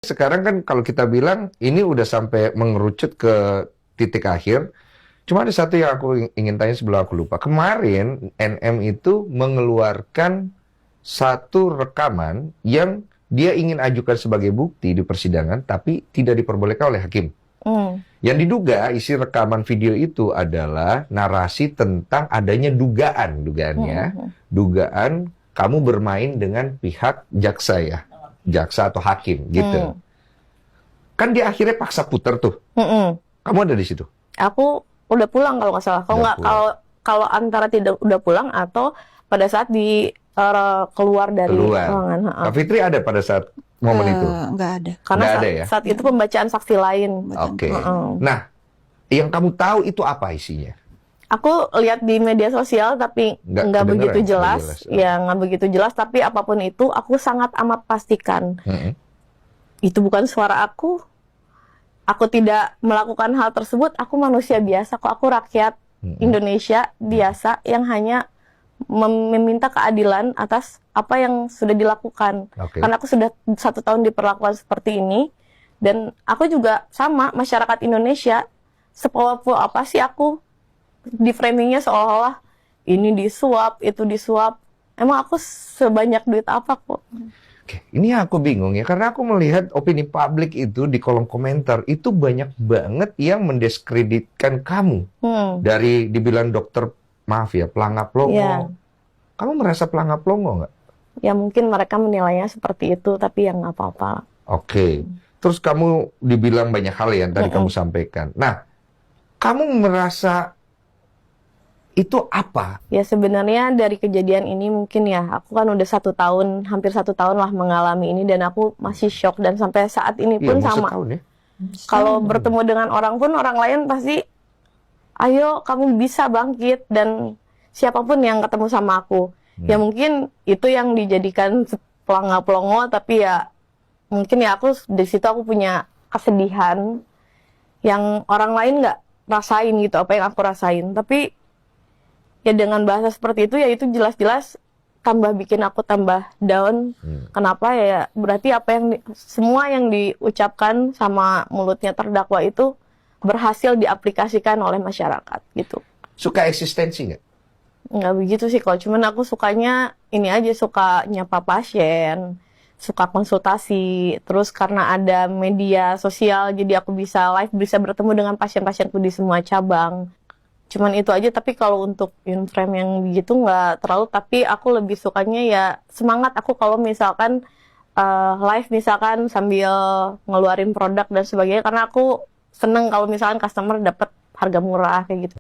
Sekarang kan kalau kita bilang ini udah sampai mengerucut ke titik akhir. Cuma ada satu yang aku ingin tanya sebelum aku lupa. Kemarin NM itu mengeluarkan satu rekaman yang dia ingin ajukan sebagai bukti di persidangan, tapi tidak diperbolehkan oleh hakim. Yang diduga isi rekaman video itu adalah narasi tentang adanya dugaan kamu bermain dengan pihak jaksa ya, jaksa atau hakim gitu. Kan dia akhirnya paksa putar tuh. Kamu ada di situ? Aku udah pulang kalau nggak salah. Kalau nggak, kalau antara tidak udah pulang atau pada saat di keluar dari ruangan. Kak Fitri ada pada saat momen itu? Nggak ada. Karena saat itu pembacaan saksi lain. Oke. Nah, yang kamu tahu itu apa isinya? Aku lihat di media sosial tapi nggak begitu jelas. Ya nggak begitu jelas. Tapi apapun itu, aku sangat amat pastikan itu bukan suara aku. Aku tidak melakukan hal tersebut. Aku manusia biasa kok. Aku rakyat Indonesia biasa yang hanya meminta keadilan atas apa yang sudah dilakukan. Karena aku sudah 1 tahun diperlakukan seperti ini. Dan aku juga sama, masyarakat Indonesia, sepopuler apa sih aku, di framingnya seolah-olah ini disuap, itu disuap. Emang aku sebanyak duit apa kok? Oke, ini aku bingung ya, karena aku melihat opini publik itu di kolom komentar itu banyak banget yang mendiskreditkan kamu. Dari dibilang dokter, maaf ya, pelangap longo. Kamu merasa pelangap longo nggak? Ya mungkin mereka menilainya seperti itu, tapi ya nggak apa-apa. Oke, terus kamu dibilang banyak hal yang tadi kamu sampaikan. Nah, kamu merasa itu apa? Ya sebenarnya dari kejadian ini mungkin ya, aku kan udah 1 tahun, hampir 1 tahun lah mengalami ini dan aku masih shock dan sampai saat ini pun sama. Ya? Kalau bertemu dengan orang pun, orang lain pasti, ayo kamu bisa bangkit, dan siapapun yang ketemu sama aku. Ya mungkin itu yang dijadikan pelangap-pelongo, tapi ya mungkin ya aku dari situ aku punya kesedihan yang orang lain nggak rasain gitu, apa yang aku rasain. Tapi ya dengan bahasa seperti itu, ya itu jelas-jelas tambah bikin aku tambah down. Kenapa ya? Berarti apa yang semua yang diucapkan sama mulutnya terdakwa itu berhasil diaplikasikan oleh masyarakat gitu. Suka eksistensi nggak? Nggak begitu sih kalau, cuman aku sukanya ini aja, suka nyapa pasien, suka konsultasi, terus karena ada media sosial jadi aku bisa live, bisa bertemu dengan pasien-pasienku di semua cabang. Cuman itu aja, tapi kalau untuk in-frame yang begitu nggak terlalu, tapi aku lebih sukanya ya semangat aku kalau misalkan live misalkan sambil ngeluarin produk dan sebagainya, karena aku seneng kalau misalkan customer dapat harga murah kayak gitu.